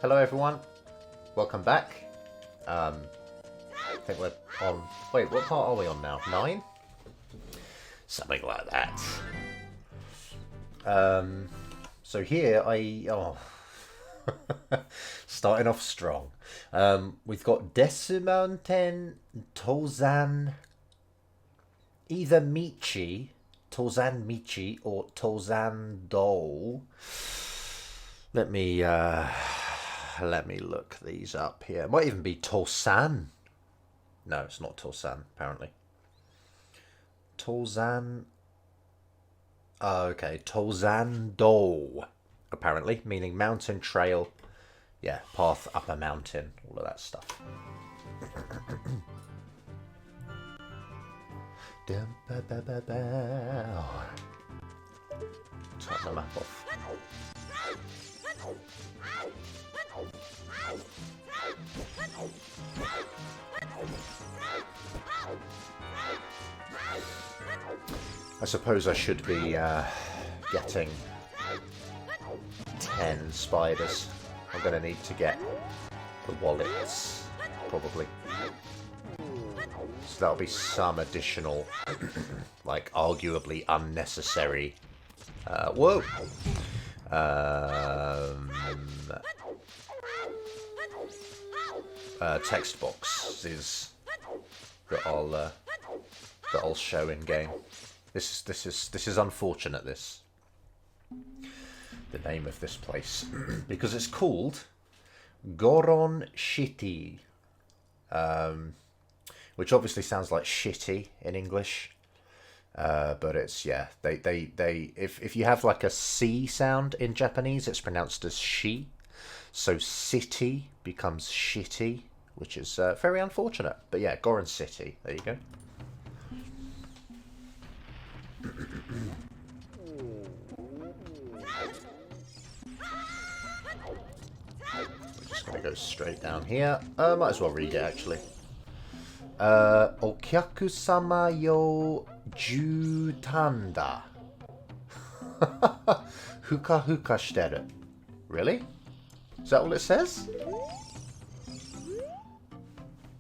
hello everyone. Welcome back. I think we're on... Wait, what part are we on now? 9? Something like that. So here starting off strong. We've got Desumountain Tozan... Either Michi, Tozan Michi, or Tozan Do. Let me look these up here. It might even be Tosan. No, it's not Tosan, apparently. Tozan. Oh, okay, Tozan Do, apparently, meaning mountain trail. Yeah, path up a mountain, all of that stuff. Turn the map off. I suppose I should be getting 10 spiders. I'm going to need to get the wallets, probably. So that'll be some additional, like, arguably unnecessary... whoa! Text boxes that I'll show in game. This is unfortunate. The name of this place because it's called Goron Shitty, which obviously sounds like shitty in English, but it's if you have like a C sound in Japanese, it's pronounced as shi, so city becomes shitty, which is very unfortunate. But yeah, Goron City. There you go. We're just going to go straight down here. Might as well read it, actually. Okyaku-sama yo jutanda. Huka huka shiteru. Really? Is that all it says?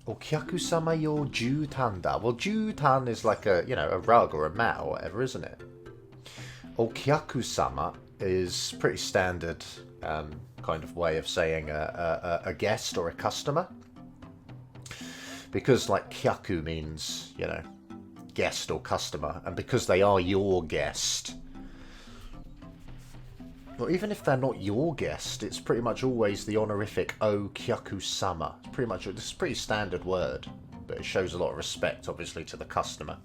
Okyaku-sama yo jutanda. Well, jutan is like a, a rug or a mat or whatever, isn't it? Okyaku-sama is pretty standard kind of way of saying a guest or a customer. Because, like, kyaku means, guest or customer. And because they are your guest... Well, even if they're not your guest, it's pretty much always the honorific O Kyaku-sama. Pretty much, it's a pretty standard word, but it shows a lot of respect, obviously, to the customer.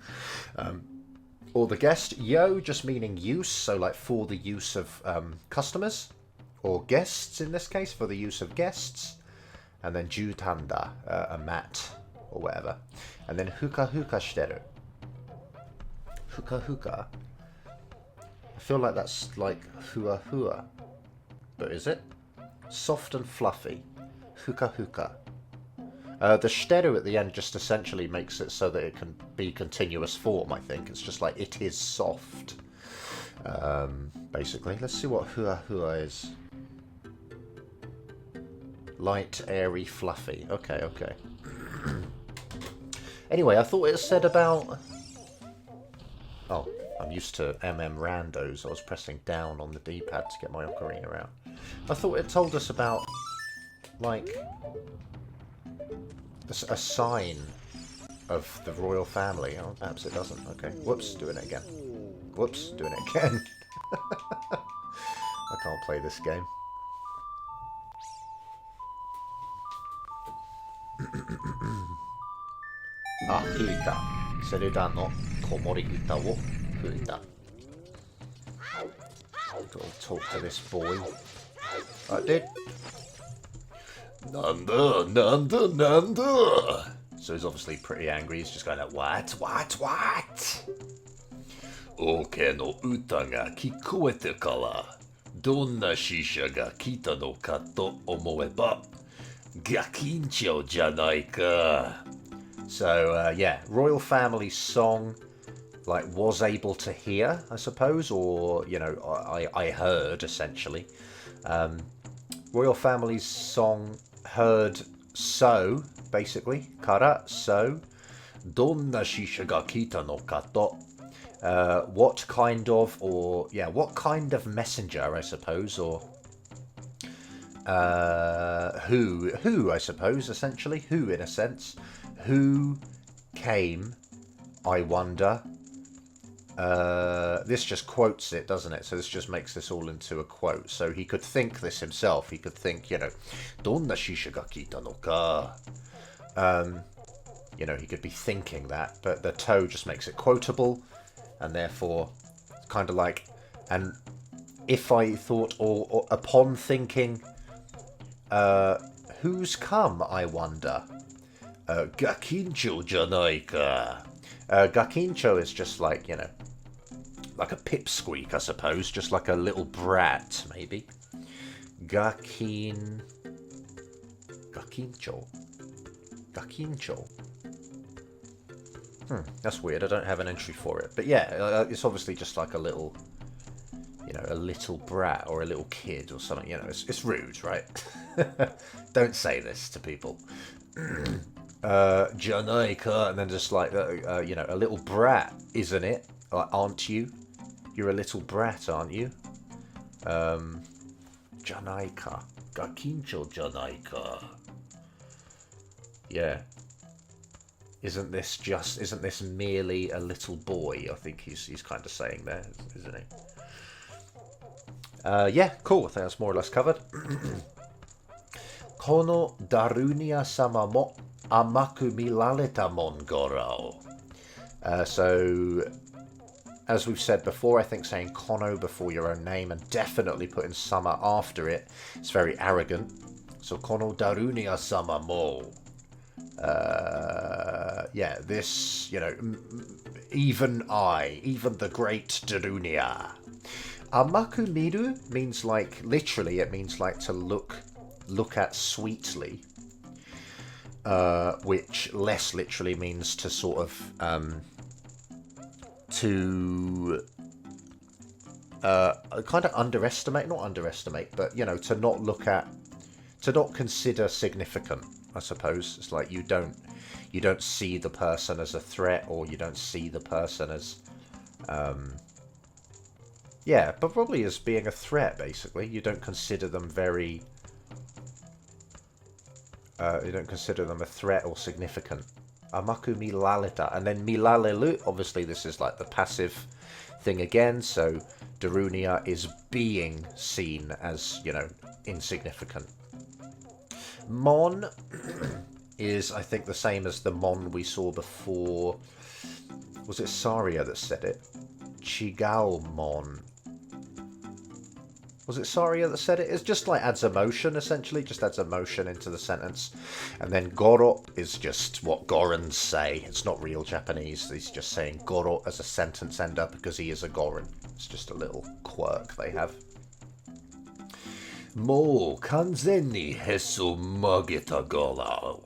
Or the guest, yo, just meaning use, so like for the use of customers, or guests in this case, for the use of guests. And then jutanda, a mat, or whatever. And then huka huka shiteru. Huka huka. I feel like that's like hua hua. But is it? Soft and fluffy. Huka huka. The shiteru at the end just essentially makes it so that it can be continuous form, I think. It's just like it is soft. Basically. Let's see what hua hua is. Light, airy, fluffy. Okay, okay. Anyway, I thought it said about... Oh, I'm used to randos. I was pressing down on the D-pad to get my Ocarina out. I thought it told us about, like, a sign of the royal family. Oh, perhaps it doesn't. Okay. Whoops, doing it again. Whoops, doing it again. I can't play this game. Ah, 吹いた。セルダの子守歌を吹いた。Gotta talk to this boy. Right, dude. Nanda, Nanda, Nanda. So he's obviously pretty angry. He's just going like, what? Oke no uta ga kikoete kara. Donna shisha ga kita no ka to omoeba. Gakincho janai ka. So, yeah, royal family song, like, was able to hear, I suppose, or, I heard, essentially. royal family's song heard so, basically. Kara, so. Donna shisha ga kita no kato. What kind of, or, yeah, what kind of messenger, I suppose, or who, I suppose, essentially. Who, in a sense. Who came, I wonder. This just quotes it, doesn't it? So this just makes this all into a quote. So he could think this himself. He could think, you know, Donna shisha ga kita no ka. You know, he could be thinking that, but the to just makes it quotable, and therefore, it's kind of like, and if I thought, or upon thinking, who's come, I wonder? Gakincho janai ka. Gakincho is just like, you know, like a pipsqueak, I suppose, just like a little brat, maybe. Gakincho. That's weird. I don't have an entry for it. But yeah, it's obviously just like a little, you know, a little brat or a little kid or something. You know, it's rude, right? Don't say this to people. Janaika, and then just like, you know, a little brat, isn't it? Aren't you? You're a little brat, aren't you? Janaika. Gakincho Janaika. Yeah. Isn't this merely a little boy? I think he's kind of saying there, isn't he? Yeah, cool. I think that's more or less covered. Kono Darunia sama mo amaku milaleta mon gorao. So, as we've said before, I think saying kono before your own name and definitely putting sama after it is very arrogant. So kono Darunia sama mo. Yeah, this, you know, even the great Darunia. Amaku miru means like, literally, it means like to look at sweetly, which less literally means to sort of, to kind of not underestimate, but, you know, to not consider significant, I suppose. It's like you don't see the person as a threat, or you don't see the person as, yeah, but probably as being a threat, basically. You don't consider them very, you don't consider them a threat or significant. Amaku milaleta. And then milalelu, obviously this is like the passive thing again, so Darunia is being seen as, you know, insignificant. Mon is, I think, the same as the mon we saw before. Was it Saria that said it? Chigao mon. Was it Saria that said it? It's just like adds emotion, essentially. Just adds emotion into the sentence. And then goro is just what Gorons say. It's not real Japanese. He's just saying goro as a sentence ender because he is a Goron. It's just a little quirk they have. Mo kanzen ni hesu mageta gorao.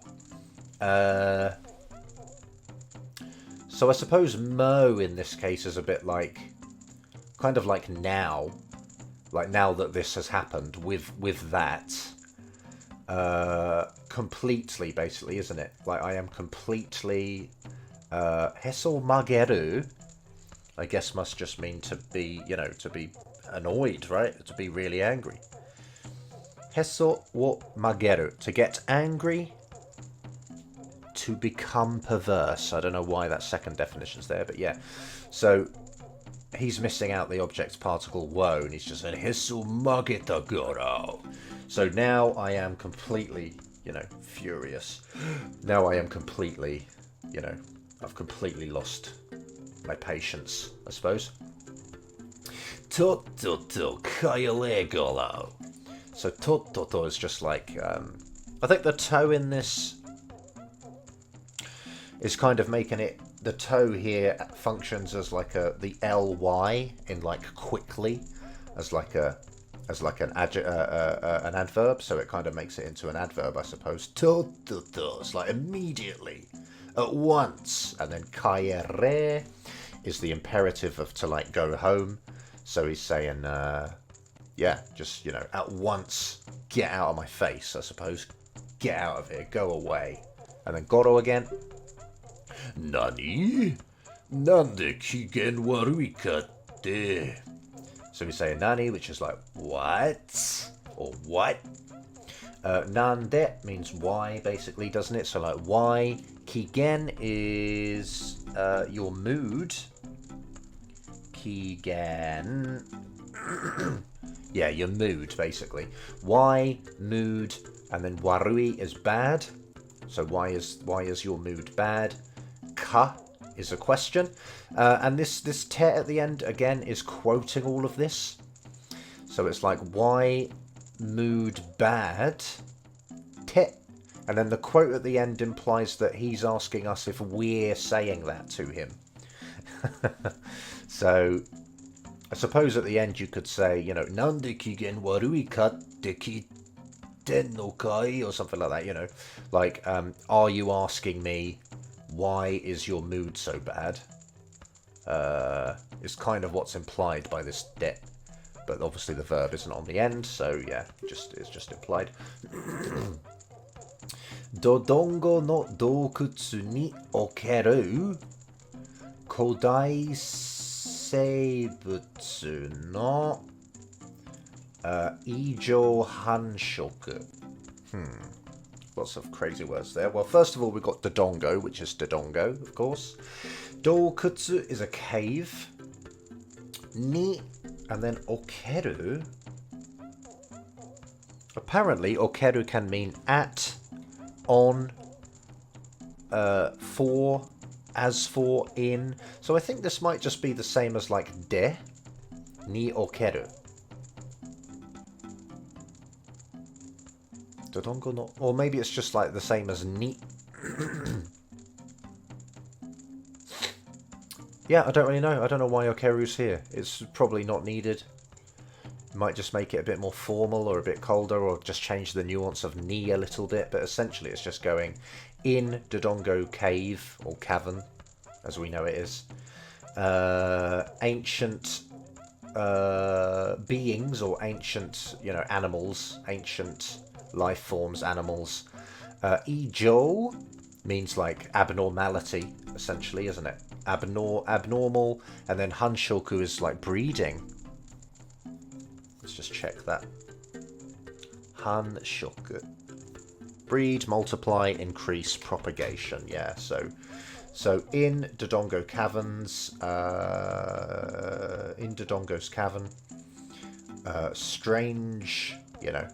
So I suppose mo in this case is a bit like, kind of like now. Like now that this has happened with that, completely, basically, isn't it? Like I am completely, heso mageru, I guess must just mean to be, you know, to be annoyed, right? To be really angry. Heso wo mageru, to get angry, to become perverse. I don't know why that second definition's there, but yeah. So he's missing out the object particle wo, and he's just saying Hesu mageta goro. So now I am completely, you know, furious. Now I am completely, you know, I've completely lost my patience, I suppose. Tototo kayale goro. So tototo is just like, I think the toe in this is kind of making it, the toe here functions as like the ly in like quickly, as like an adverb, so it kind of makes it into an adverb, I suppose. Tototo, it's like immediately, at once, and then kaere is the imperative of to like go home. So he's saying, yeah, just, you know, at once get out of my face, I suppose. Get out of here. Go away. And then goro again. Nani? Nande kigen warui katte? So we say nani, which is like, what? Or what? Nande means why, basically, doesn't it? So like, why? Kigen is your mood. Kigen. Yeah, your mood, basically. Why, mood, and then warui is bad. So why is your mood bad? Ka is a question. And this te at the end, again, is quoting all of this. So it's like, why mood bad? Te. And then the quote at the end implies that he's asking us if we're saying that to him. So I suppose at the end you could say, you know, Nande kigen warui katte kitten no kai, or something like that, you know. Like, are you asking me, why is your mood so bad? Is kind of what's implied by this de. But obviously the verb isn't on the end, so yeah, it's just implied. Dodongo no dokutsu ni okeru kodai seibutsu no ijo hanshoku. Lots of crazy words there. Well, first of all, we've got Dodongo, which is Dodongo, of course. Dokutsu is a cave. Ni, and then okeru. Apparently, okeru can mean at, on, for, as for, in. So I think this might just be the same as like de, ni okeru. Dodongo no, or maybe it's just like the same as ni. Yeah, I don't really know. I don't know why okeru's here. It's probably not needed. Might just make it a bit more formal or a bit colder, or just change the nuance of ni a little bit, but essentially it's just going in Dodongo cave, or cavern, as we know it is. Ancient beings, or ancient, you know, animals, ancient life forms, animals. Ijo means like abnormality, essentially, isn't it? Abnormal, and then hanshoku is like breeding. Let's just check that. Hanshoku. Breed, multiply, increase, propagation. Yeah, so in Dodongo caverns, in Dodongo's cavern, strange, you know,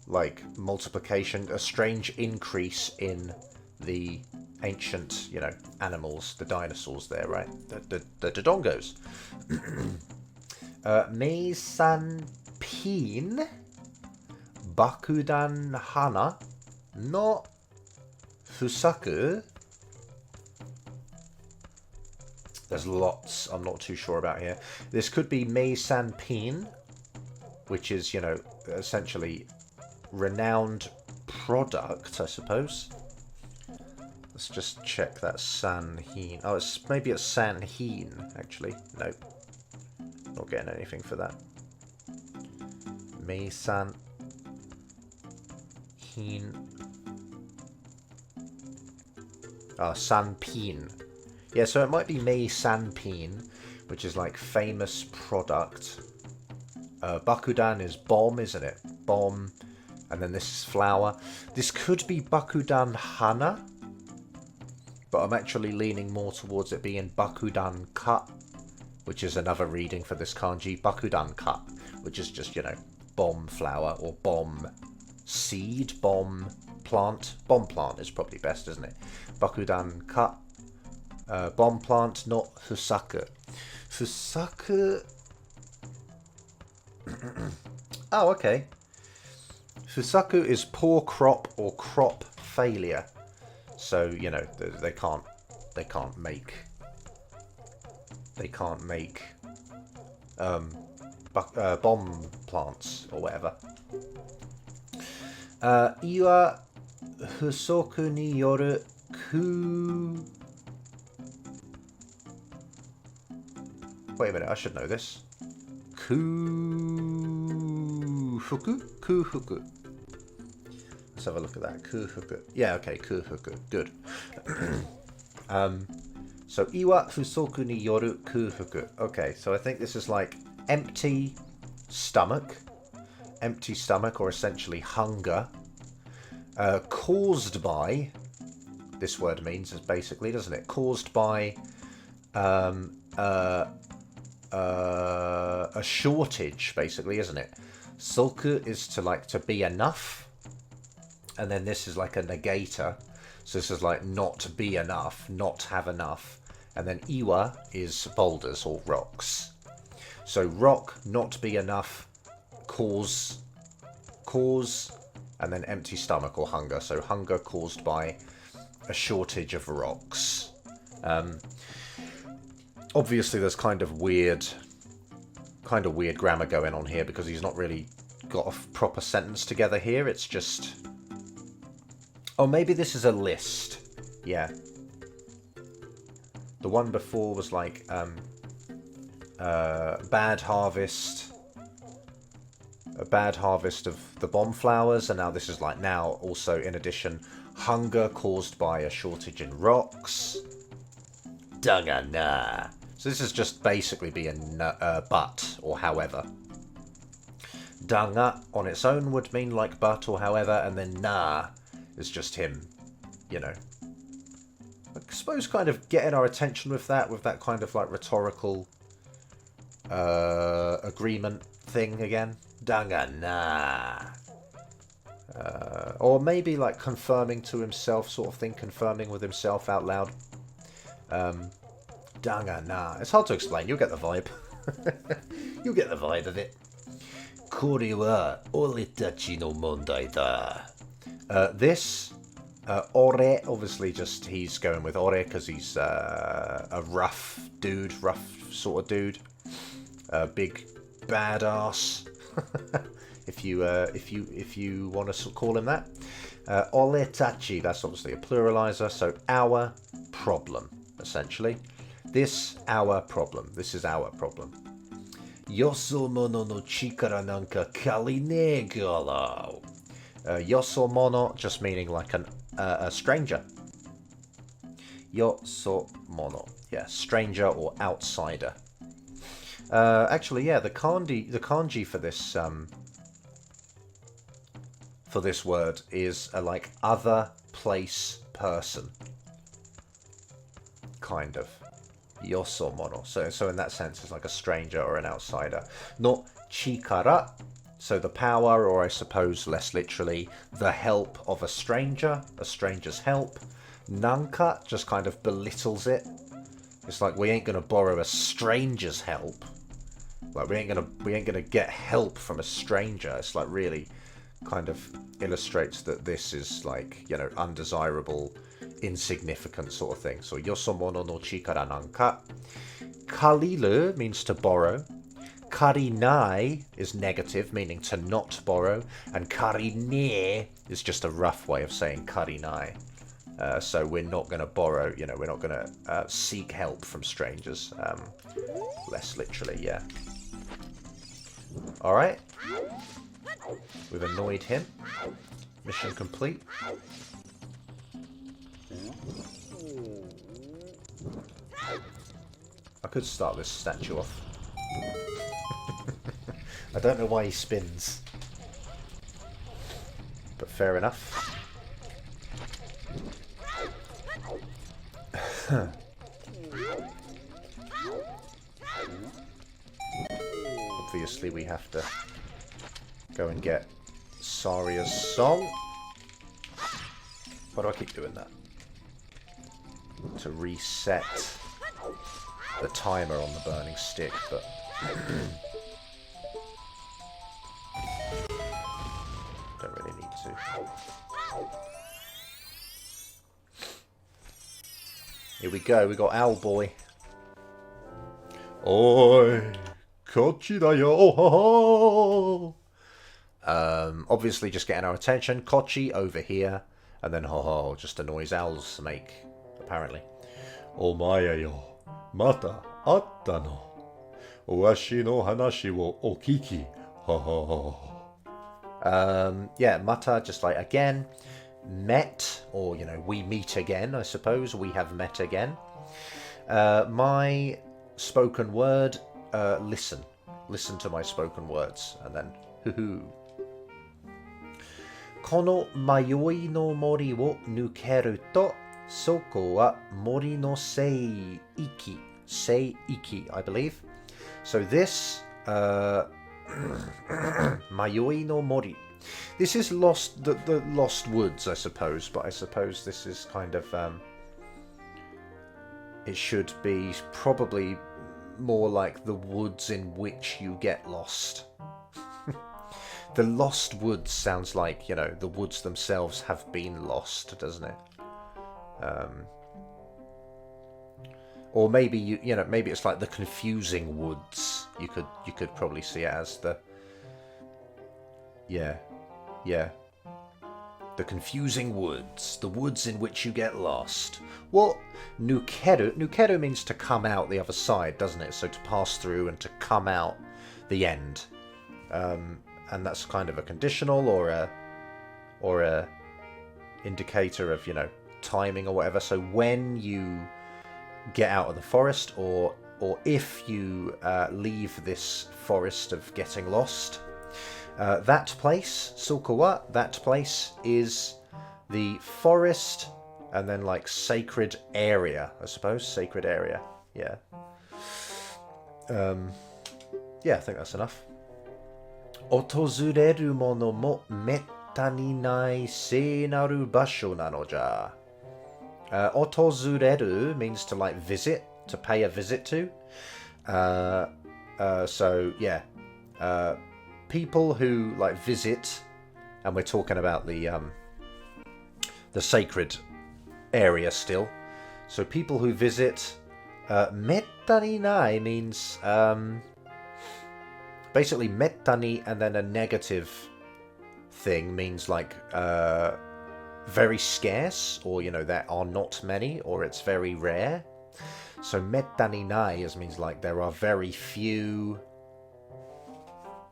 like multiplication, a strange increase in the ancient, you know, animals, the dinosaurs there, right? The Dodongos. Meisanpin Bakudan Hana no Fusaku. There's lots I'm not too sure about here. This could be Meisanpin, which is, you know, essentially renowned product, I suppose. Let's just check that Sanhin. Oh, maybe it's Sanhin, actually. Nope. Not getting anything for that. Meisanhin. Sanpin. Yeah, so it might be Meisanpin, which is like famous product. Bakudan is bomb, isn't it? Bomb. And then this is flower. This could be Bakudan Hana, but I'm actually leaning more towards it being Bakudan Ka, which is another reading for this kanji. Bakudan Ka, which is just, you know, bomb flower, or bomb seed, bomb plant. Bomb plant is probably best, isn't it? Bakudan Ka. Bomb plant, not Fusaku. Fusaku. Oh, okay. Fusaku is poor crop or crop failure. So, you know, they can't make bomb plants or whatever. Iwa fusoku ni yoru ku. Wait a minute, I should know this. Kufuku? Kufuku. Let's have a look at that. Kufuku. Yeah, okay, kufuku. Good. So, iwa fusoku ni yoru kufuku. Okay, so I think this is like empty stomach. Empty stomach, or essentially hunger. Caused by, this word means, basically, doesn't it? Caused by a shortage, basically, isn't it? Soku is to be enough. And then this is like a negator. So this is like not be enough, not have enough. And then iwa is boulders or rocks. So rock, not be enough, cause, and then empty stomach or hunger. So hunger caused by a shortage of rocks. Obviously there's kind of weird grammar going on here because he's not really got a proper sentence together here. It's just... Oh, maybe this is a list. Yeah. The one before was like bad harvest. A bad harvest of the bomb flowers, and now this is like now also in addition hunger caused by a shortage in rocks. Dangana. So this is just basically being but or however. Danga on its own would mean like but or however, and then na is just him, you know. I suppose kind of getting our attention with that kind of like rhetorical agreement thing again. Danga na. Or maybe like confirming to himself sort of thing, confirming with himself out loud. Danga na. It's hard to explain, you'll get the vibe. You'll get the vibe of it. Kore wa oretachi no mondai da. This, ore, obviously just he's going with ore because he's a rough dude, rough sort of dude. Big badass. if you want to call him that. Oretachi, that's obviously a pluralizer, so our problem, essentially. This, our problem. This is our problem. Yosomono no chikara nanka kari ne gara. Yosomono, just meaning like a stranger. Yosomono, yeah, stranger or outsider. Actually, yeah, the kanji for this word is like other place person, kind of. Yosomono. So in that sense, it's like a stranger or an outsider. Not chikara. So the power, or I suppose less literally, the help of a stranger's help. Nanka just kind of belittles it. It's like we ain't gonna borrow a stranger's help. Like we ain't gonna get help from a stranger. It's like really kind of illustrates that this is like, you know, undesirable, insignificant sort of thing. So yosomono no chikara nanka. Kariru means to borrow. Karinai is negative, meaning to not borrow, and karine is just a rough way of saying karinai. So we're not going to borrow, you know, we're not going to seek help from strangers. Less literally, yeah. Alright. We've annoyed him. Mission complete. I could start this statue off. I don't know why he spins. But fair enough. Obviously we have to go and get Saria's song. Why do I keep doing that? To reset the timer on the burning stick, but don't really need to. Here we go, we got Owl Boy. Oi, kochi da yo, oh ho ho. Obviously just getting our attention. Kochi over here, and then ho ho, just a noise owls make, apparently. Omae yo, mata atta no. Washi no hanashi wo okiki, ho ho ho. Yeah, mata, just like again. Met, or, you know, we meet again, I suppose. We have met again. My spoken word, listen. Listen to my spoken words. And then, hoo-hoo. この迷いの森を抜けると、そこは森の聖域。聖域, I believe. So this, 迷いの森. This is lost, the lost woods, I suppose, but I suppose this is kind of, it should be probably more like the woods in which you get lost. The lost woods sounds like, you know, the woods themselves have been lost, doesn't it? Or maybe you know, maybe it's like the confusing woods. You could probably see it as the, yeah, the confusing woods, the woods in which you get lost. Well, nukeru means to come out the other side, doesn't it? So to pass through and to come out the end. And that's kind of a conditional or a indicator of, you know, timing or whatever. So when you get out of the forest, or if you leave this forest of getting lost, that place, Sukawa, that place is the forest and then like sacred area, I suppose. Sacred area, yeah. Yeah, I think that's enough. 訪れるものもめったにない聖なる場所なのじゃ。訪れる means to like visit, to pay a visit to. So yeah, people who like visit, and we're talking about the sacred area still. So people who visit, めったにない means basically mettani and then a negative thing means like very scarce, or, you know, there are not many, or it's very rare. So mettani nai means like there are very few,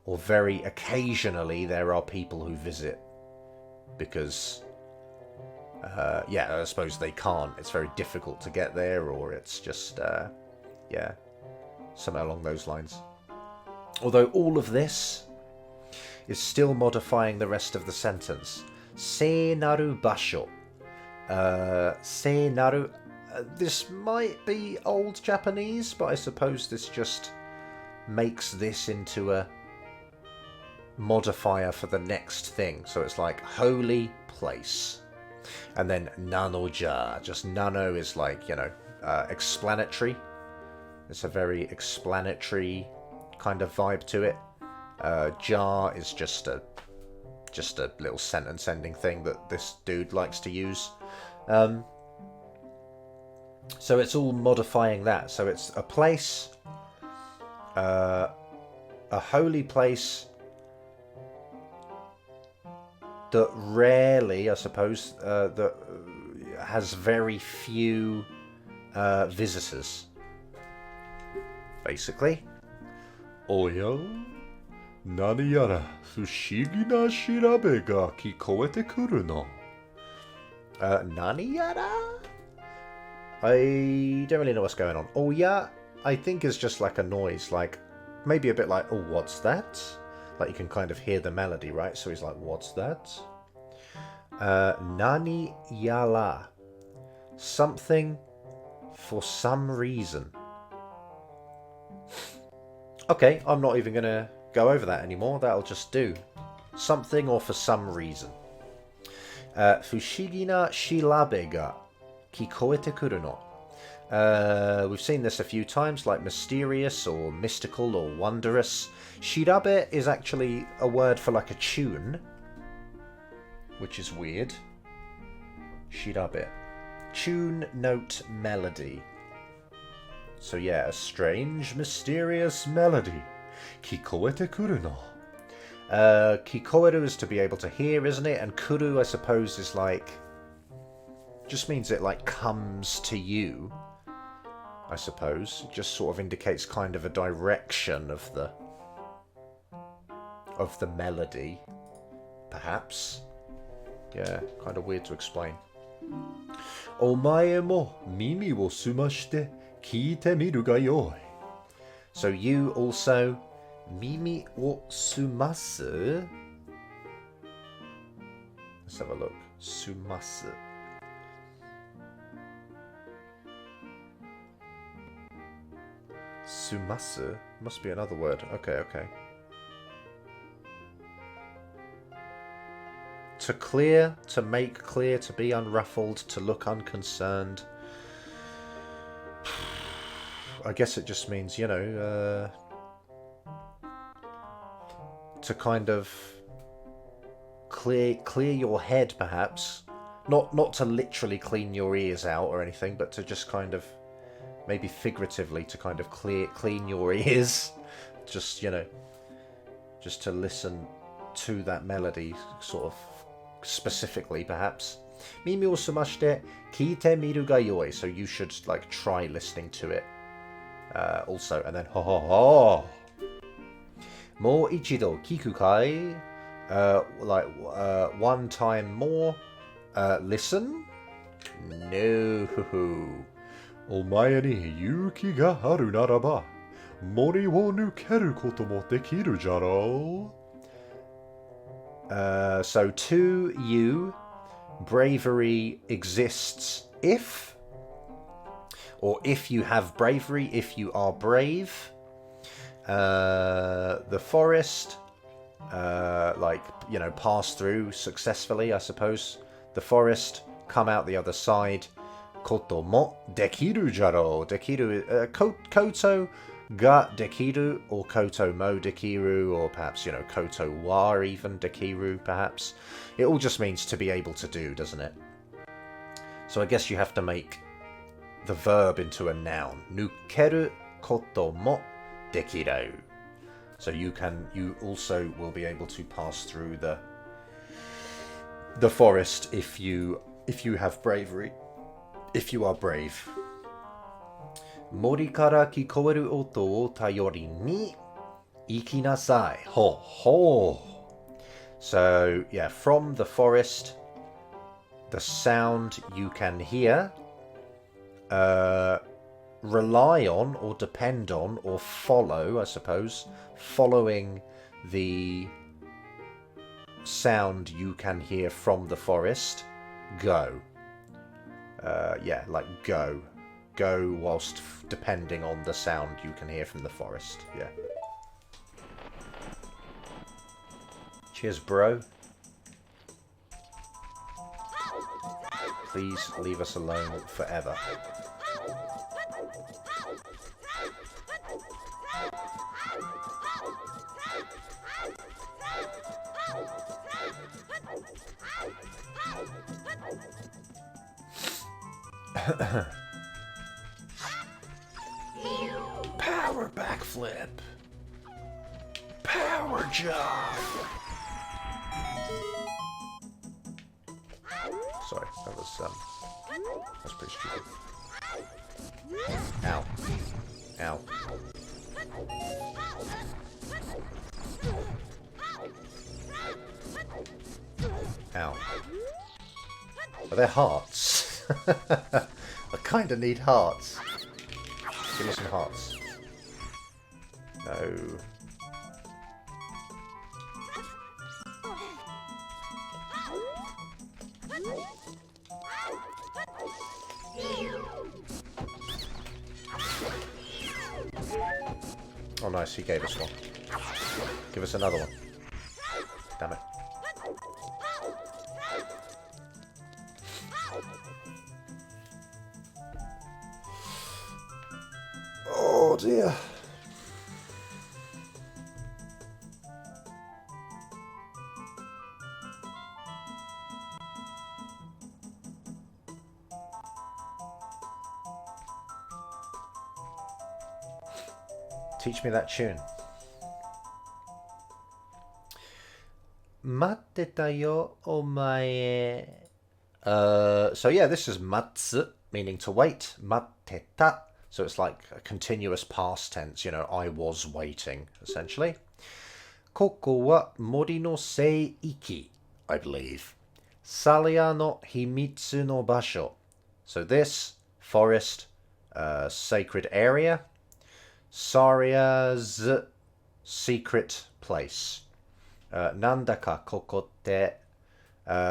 or very occasionally there are people who visit, because yeah, I suppose they can't, it's very difficult to get there, or it's just yeah, something along those lines. Although all of this is still modifying the rest of the sentence. Se naru basho. Se naru. This might be old Japanese, but I suppose this just makes this into a modifier for the next thing. So it's like holy place. And then nanoja. Just nano is like, you know, explanatory. It's a very explanatory kind of vibe to it. Jar is just a little sentence ending thing that this dude likes to use. So it's all modifying that. So it's a place, a holy place that rarely, I suppose, that has very few visitors, basically. Oya, nani yara fushigi na shirabe ga kikoete kuru no. Nani yara? I don't really know what's going on. Oya, I think is just like a noise, like maybe a bit like, oh, what's that? Like you can kind of hear the melody, right? So he's like, what's that? Nani yara. Something for some reason. Okay, I'm not even going to go over that anymore. That'll just do. Something or for some reason. Fushigi na shirabe ga kikoete kuru no. We've seen this a few times, like mysterious or mystical or wondrous. Shirabe is actually a word for like a tune, which is weird. Shirabe. Tune, note, melody. So yeah, a strange, mysterious melody. Kikoete kuru no. Kikoeru is to be able to hear, isn't it? And kuru, I suppose, is like... just means it like comes to you, I suppose. It just sort of indicates kind of a direction of the melody. perhaps. Yeah, kind of weird to explain. Omae mo mimi wo sumashite kiite miru ga yoi. So you also mimi wo sumasu. Let's have a look. Sumasu. Sumasu must be another word. Okay. To clear, to make clear, to be unruffled, to look unconcerned. I guess it just means, you know, to kind of clear your head, perhaps. Not to literally clean your ears out or anything, but to just kind of, maybe figuratively, to kind of clean your ears. Just, you know, just to listen to that melody, sort of specifically, perhaps. Mimi o sumashite kiite miru ga yoi. So you should, like, try listening to it. Also, and then ho ho ho. Mo ichido kiku kai. One time more. Listen. No. Omae ni yuki ga haru naraba, mori wo nukeru koto mo dekiru jaro. So to you, bravery exists if, or if you have bravery, if you are brave. The forest, like, you know, pass through successfully, I suppose. The forest, come out the other side. Koto mo dekiru jaro. Dekiru, koto ga dekiru, or koto mo dekiru, or perhaps, you know, koto wa even dekiru, perhaps. It all just means to be able to do, doesn't it? So I guess you have to make the verb into a noun. Nukeru koto mo dekiru. So you also will be able to pass through the forest if you have bravery. If you are brave. Mori kara kikoeru oto o tayori ni ikinasai. Ho ho. So, yeah, from the forest, the sound you can hear, rely on or depend on or follow, I suppose, following the sound you can hear from the forest, go. Yeah, like go. Go whilst depending on the sound you can hear from the forest. Yeah. Cheers, bro. Please leave us alone forever. Power backflip. Power jump. Sorry, that's pretty stupid. Ow. Ow. Ow. Are there hearts? I kind of need hearts. Give me some hearts. No. Oh nice, he gave us one. Give us another one. Damn it. Oh dear. Teach me that tune. Matteta yo omae. So yeah, this is matsu, meaning to wait. Matteta. So it's like a continuous past tense, you know, I was waiting, essentially. Koko wa mori no seiki. I believe. Saria no himitsu no basho. So this forest, sacred area. Saria's secret place. Nandaka kokotte.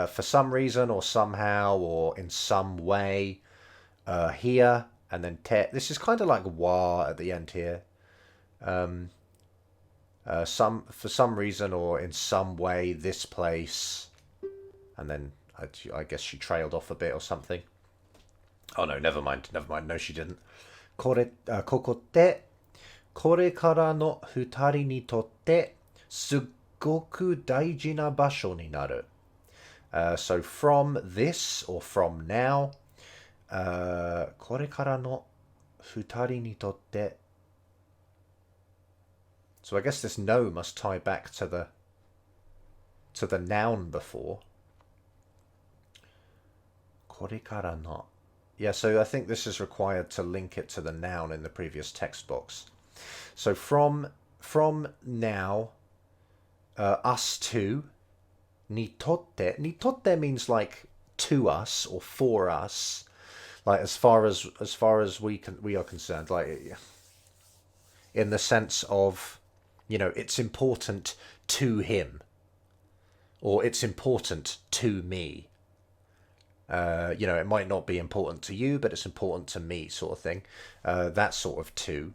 For some reason or somehow or in some way. Here and then te. This is kind of like wa at the end here. For some reason or in some way, this place, and then I guess she trailed off a bit or something. Oh no, never mind. No, she didn't. Kokotte, kore kara no futari ni totte, suggoku daiji na basho ni naru. So from this or from now, kore kara no futari ni totte. So I guess this no must tie back to the noun before. Kore kara no. Yeah, so I think this is required to link it to the noun in the previous text box. So from now, us to, ni totte. Ni totte means like to us or for us, like as far as we are concerned, like in the sense of, you know, it's important to him, or it's important to me. You know, it might not be important to you, but it's important to me, sort of thing. That sort of to.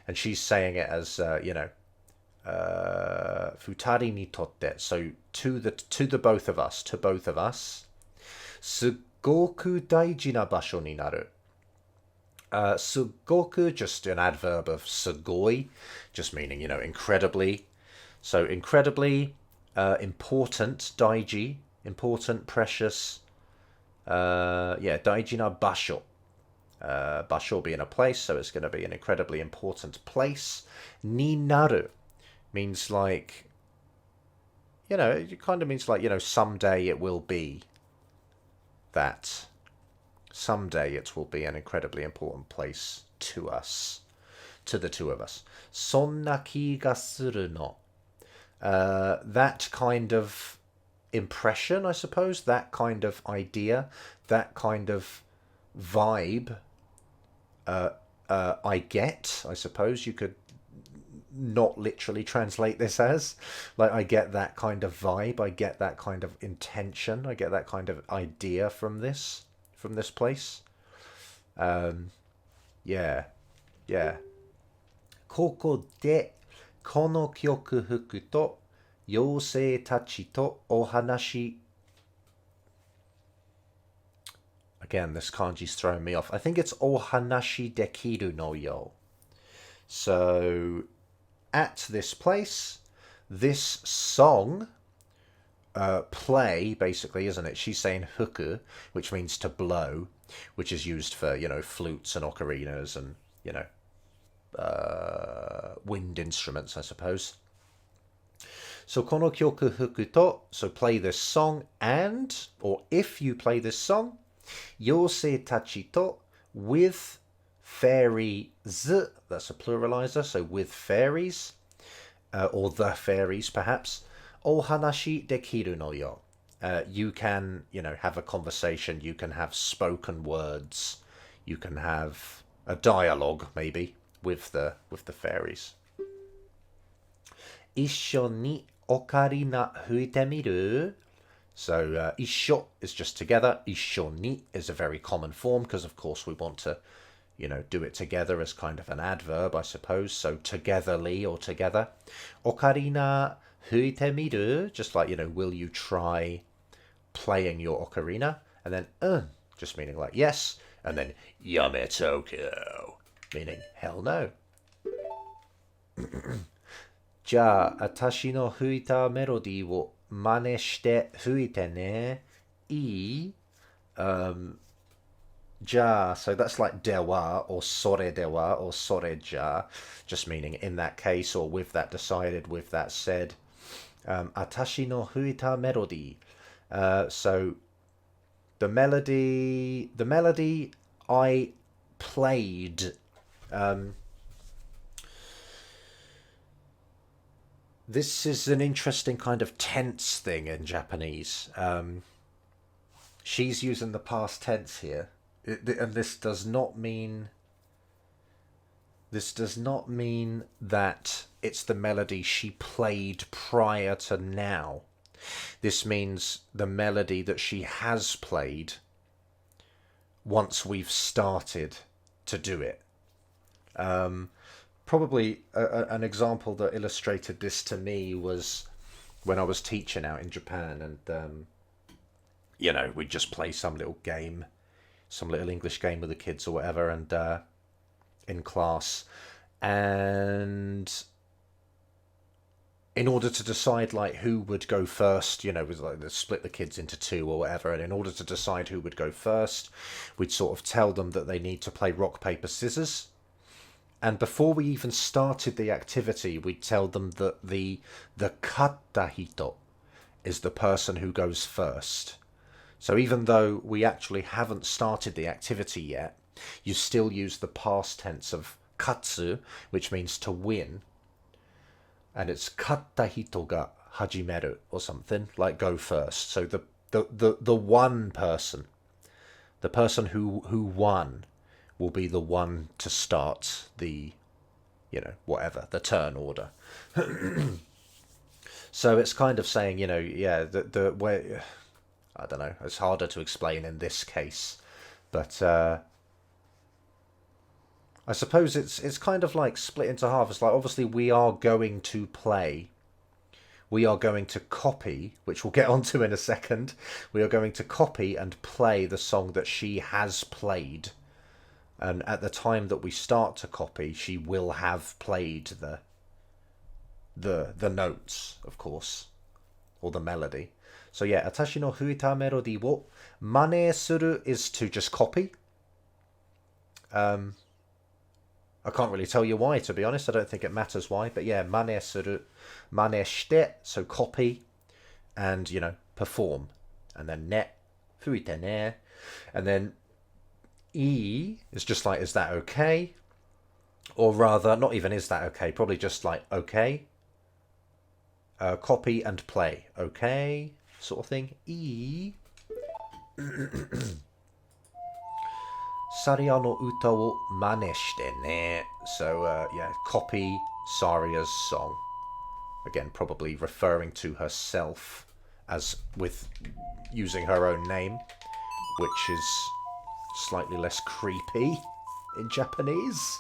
And she's saying it as, you know, futari ni totte. So to the both of us, to both of us. Sugoku daiji na basho ni naru. Sugoku, just an adverb of sugoi, just meaning, you know, incredibly. So incredibly important, daiji, important, precious. Daiji na basho. Basho being a place, so it's going to be an incredibly important place. Ni naru means like, you know, it kind of means like, you know, someday it will be that. Someday it will be an incredibly important place to us, to the two of us. Sonna ki ga suru no. That kind of impression, I suppose, that kind of idea, that kind of vibe, I get, I suppose you could not literally translate this as, like, I get that kind of vibe, I get that kind of intention, I get that kind of idea from this place. Yeah. ここでこの曲吹くと妖精たちとお話. Again, this kanji's throwing me off. I think it's ohanashi dekiru no yo. So, at this place, this song, play, basically, isn't it? She's saying huku, which means to blow, which is used for, you know, flutes and ocarinas and, you know, wind instruments, I suppose. So, kono kyoku fuku to, so play this song, and, or if you play this song, yosei tachi to, with fairies, that's a pluralizer, so with fairies, or the fairies, perhaps, ohanashi dekiru no yo. You can, you know, have a conversation, you can have spoken words, you can have a dialogue, maybe, with the fairies. Issho ni ocarina fuite miru. So, issho is just together. Issho ni is a very common form because, of course, we want to, you know, do it together as kind of an adverb, I suppose. So, togetherly or together. Ocarina fuite miru, just like, you know, will you try playing your ocarina? And then, just meaning like yes. And then, yame Tokyo, meaning hell no. じゃあ、私の吹いたメロディーを真似して吹いてね。いい? Ja, so that's like dewa or sore dewa or sore ja, just meaning in that case or with that decided, with that said. Atashi no fuita melody. So the melody I played. This is an interesting kind of tense thing in Japanese. She's using the past tense here, and this does not mean that it's the melody she played prior to now. This means the melody that she has played once we've started to do it. Probably an example that illustrated this to me was when I was teaching out in Japan, and we'd just play some little game, some little English game with the kids or whatever, and in class, and in order to decide like who would go first, it was like they split the kids into two or whatever, and in order to decide who would go first, we'd sort of tell them that they need to play rock, paper, scissors. And before we even started the activity, we'd tell them that the katta hito is the person who goes first. So even though we actually haven't started the activity yet, you still use the past tense of katsu, which means to win. And it's katta hito ga hajimeru or something, like go first. So the one person, the person who won, will be the one to start the, the turn order. So it's kind of saying, the way, I don't know, it's harder to explain in this case, but I suppose it's kind of like split into half. It's like, obviously we are going to play, we are going to copy, which we'll get onto in a second. We are going to copy and play the song that she has played. And at the time that we start to copy, she will have played the notes, of course, or the melody. So yeah, atashi no fuita melody wo mane suru is to just copy. I can't really tell you why, to be honest. I don't think it matters why, but yeah, mane suru, mane shite, so copy, and perform, and then ne, fuite ne, and then E is just like, is that okay? Or rather, not even is that okay, probably just like, okay. Copy and play, okay, sort of thing. E. Saria no uta wo mane shite ne. So, copy Saria's song. Again, probably referring to herself as with using her own name, which is slightly less creepy in Japanese.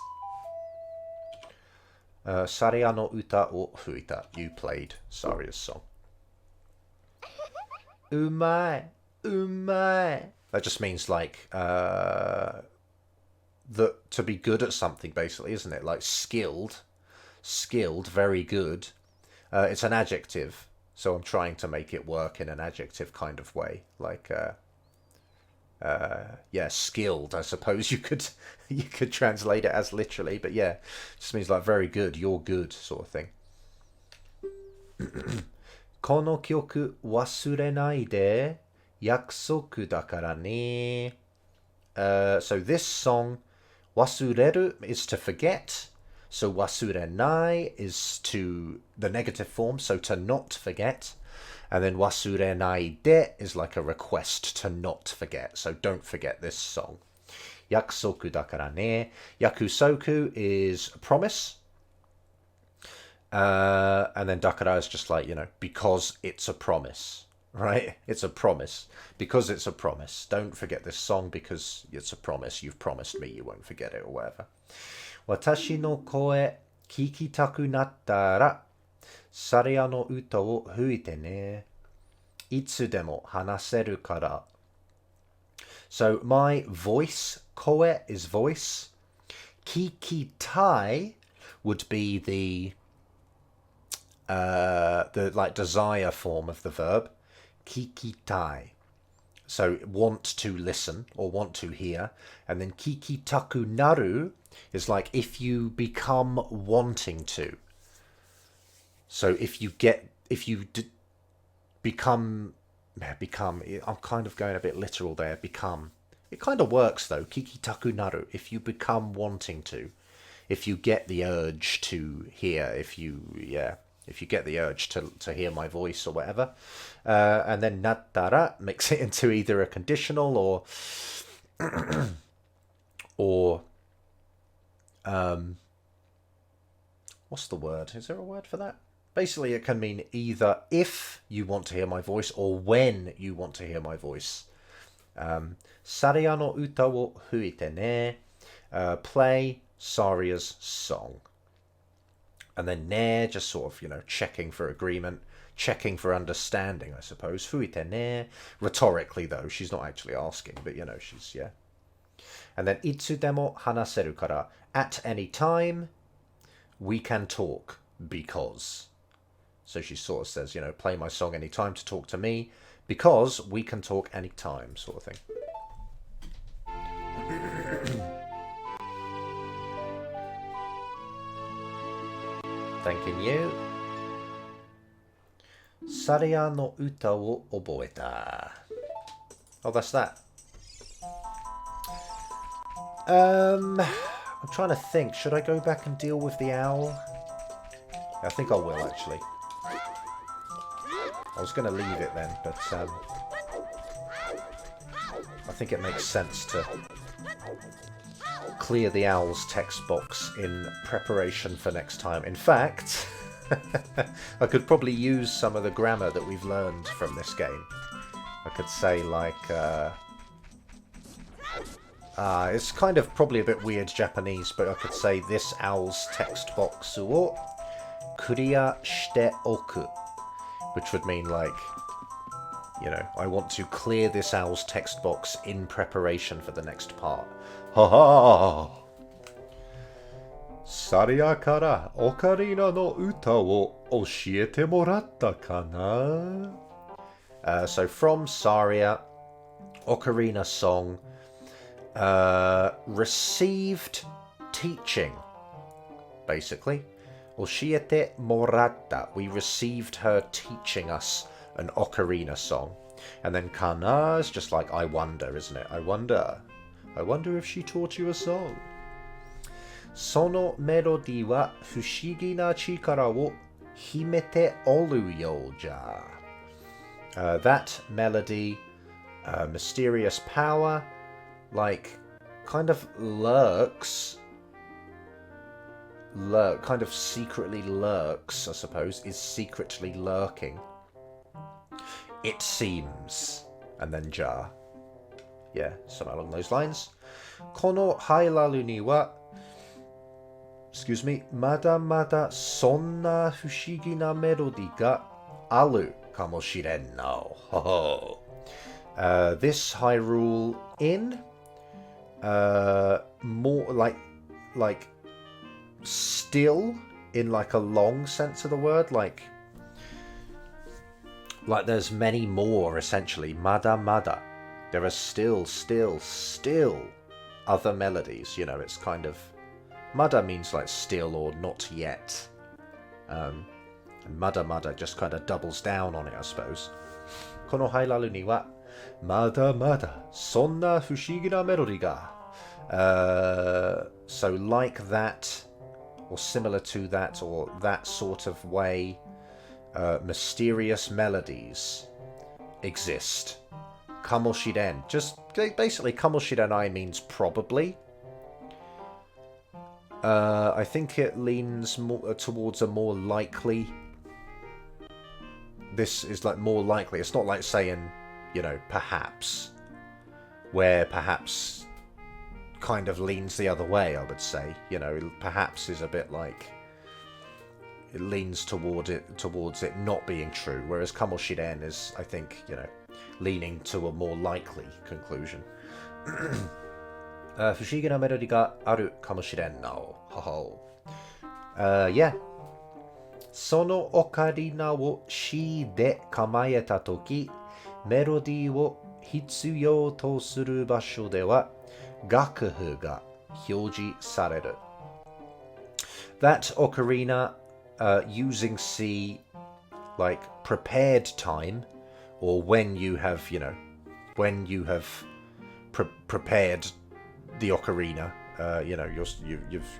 Saria no uta o fuita. You played Saria's song. Umai. Umai. That just means like that to be good at something, basically, isn't it? Like skilled, very good. It's an adjective, so I'm trying to make it work in an adjective kind of way, like skilled, I suppose you could translate it as literally, but yeah, it just means like very good, you're good, sort of thing. Kono kyoku wasurenai de yakusoku dakara ne. So this song, wasureru is to forget, so wasurenai is to the negative form, so to not forget. And then wasurenai de is like a request to not forget. So don't forget this song. Yakusoku dakara ne. Yakusoku is promise. And then dakara is just like, because it's a promise. Right? It's a promise. Because it's a promise. Don't forget this song because it's a promise. You've promised me you won't forget it or whatever. Watashi no koe kikitaku nattara Saria no uta wo fuite ne. Itsu demo hanaseru kara. So my voice, koe is voice. Kikitai would be the like desire form of the verb. Kikitai. So want to listen or want to hear. And then kikitaku naru is like if you become wanting to. So if you become, I'm kind of going a bit literal there, become. It kind of works though, kikitaku naru, if you become wanting to. If you get the urge to hear, if you if you get the urge to hear my voice or whatever. And then nattara makes it into either a conditional or what's the word? Is there a word for that? Basically, it can mean either if you want to hear my voice or when you want to hear my voice. Saria no uta wo huite ne. Play Saria's song. And then ne, just sort of, checking for agreement, checking for understanding, I suppose. Fuite ne. Rhetorically, though, she's not actually asking, but, she's, yeah. And then itsu demo hanaseru kara. At any time, we can talk because. So she sort of says, play my song anytime to talk to me because we can talk anytime, sort of thing. Thanking you. Saria no uta wo oboeta. Oh, that's that. I'm trying to think. Should I go back and deal with the owl? I think I will, actually. I was going to leave it then, but I think it makes sense to clear the owl's text box in preparation for next time. In fact, I could probably use some of the grammar that we've learned from this game. I could say, like, it's kind of probably a bit weird Japanese, but I could say this owl's text box wo clear shite oku, which would mean, like, I want to clear this owl's text box in preparation for the next part. Ha ha! Saria kara Ocarina no uta wo oshiete moratta kana? So from Saria, Ocarina song, received teaching, basically. Oshiete moratta. We received her teaching us an Ocarina song. And then kana is just like I wonder, isn't it? I wonder if she taught you a song. Sono melody wa fushigi na chikara wo himete oru you ja. That melody, mysterious power, like, kind of kind of secretly lurks, I suppose, is secretly lurking. It seems. And then ja. Yeah, something along those lines. Kono hailaru ni wa, excuse me, mada mada sonna fushigi na melody ga aru kamoshiren no. Ho ho. This Hyrule Inn, more like still in like a long sense of the word, like there's many more, essentially. Mada mada. There are still other melodies, it's kind of... Mada means like still or not yet. And mada mada just kind of doubles down on it, I suppose. Kono hailaru ni wa mada mada sonna fushigi na melody ga. So like that, or similar to that, or that sort of way, mysterious melodies exist. Kamoshiren. Just basically, kamoshirenai means probably. I think it leans more towards a more likely. This is like more likely. It's not like saying, perhaps, where perhaps kind of leans the other way, I would say. Perhaps is a bit like it leans towards it not being true, whereas kamoshiren is, I think, leaning to a more likely conclusion. Fushigi na melody ga aru kamoshiren no. Ho. Yeah. Sono ocarina wo shi de kamaeta toki, melody wo hitsuyou to suru basho de wa gakufu ga hyoji sareru. That ocarina, using C, like prepared time, or when you have, prepared the ocarina,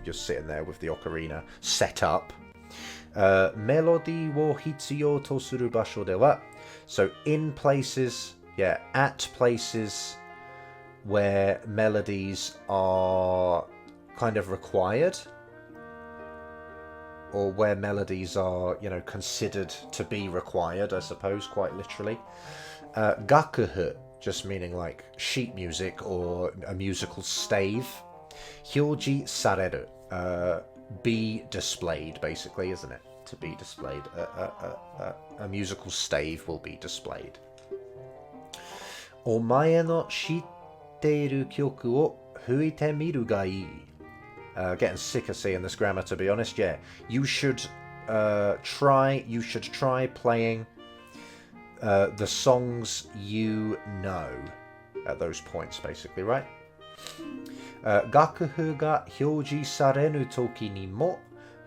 you're sitting there with the ocarina set up. Melody wo hitsuyou to suru basho de wa. So in places, yeah, at places where melodies are kind of required, or where melodies are, you know, considered to be required, I suppose, quite literally. Gakuhu, just meaning like sheet music or a musical stave. Hyoji sareru, be displayed, basically, isn't it? To be displayed. A musical stave will be displayed. Omae no shitteru kyoku o fuite miru ga ii. Getting sick of seeing this grammar, to be honest. Yeah, you should try playing the songs you know at those points, basically, right? Gakuhu ga hyoji sarenu toki ni mo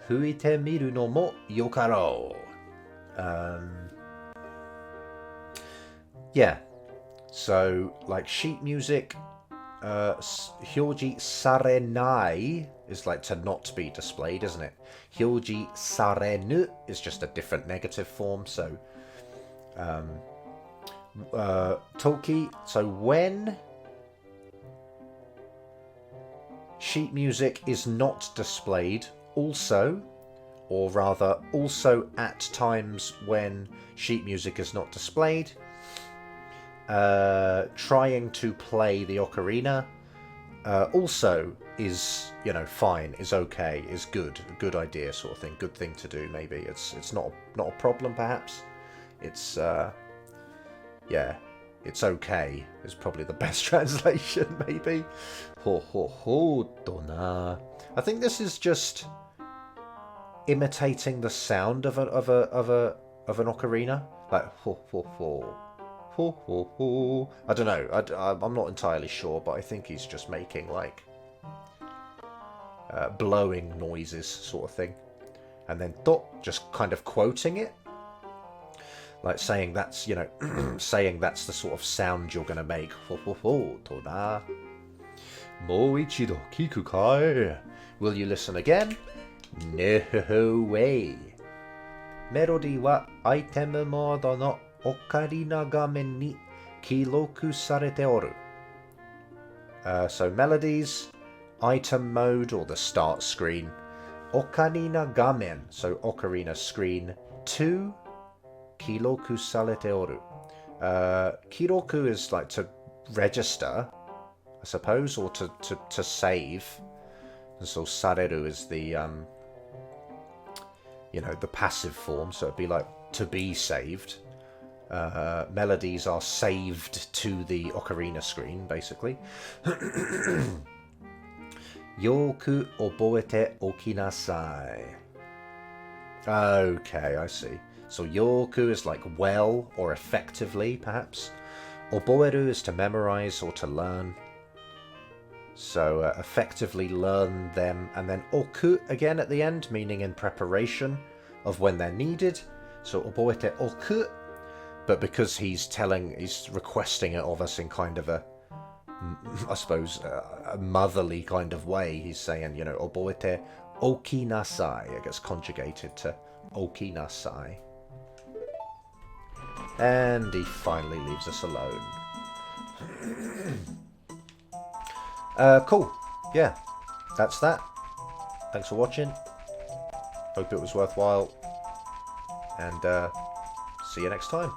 fuite miru no mo yokarou. Yeah, so like sheet music, hyoji sarenai is like to not be displayed, isn't it? Hyoji sarenu is just a different negative form, so toki, so when sheet music is not displayed, also, or rather also at times when sheet music is not displayed, trying to play the ocarina also is, you know, fine, is okay, is good, a good idea sort of thing, good thing to do maybe. It's not a problem perhaps. It's yeah, it's okay is probably the best translation maybe. Ho ho ho dona. I think this is just imitating the sound of an ocarina, like ho ho ho. Ho, ho, ho. I don't know, I'm not entirely sure, but I think he's just making like blowing noises sort of thing, and then to, just kind of quoting it, like saying that's, you know, saying that's the sort of sound you're gonna make. Ho ho ho to da. Mou ichido kiku kai? Will you listen again? No way. Melody wa item mode no Ocarina gamen ni kiroku sarete oru. So melodies, item mode or the start screen, Ocarina gamen, so ocarina screen, 2 kiroku sarete oru. Kiroku is like to register, I suppose, or to save. And so sareru is the you know, the passive form, so it'd be like to be saved. Melodies are saved to the ocarina screen, basically. Yoku oboete okinasai. Okay, I see. So yoku is like well or effectively, perhaps. Oboeru is to memorize or to learn. So effectively learn them, and then oku again at the end, meaning in preparation of when they're needed. So oboete oku. But because he's requesting it of us in kind of a, I suppose, a motherly kind of way, he's saying, you know, oboete okinasai. It gets conjugated to okinasai. And he finally leaves us alone. Cool. Yeah, that's that. Thanks for watching. Hope it was worthwhile. And see you next time.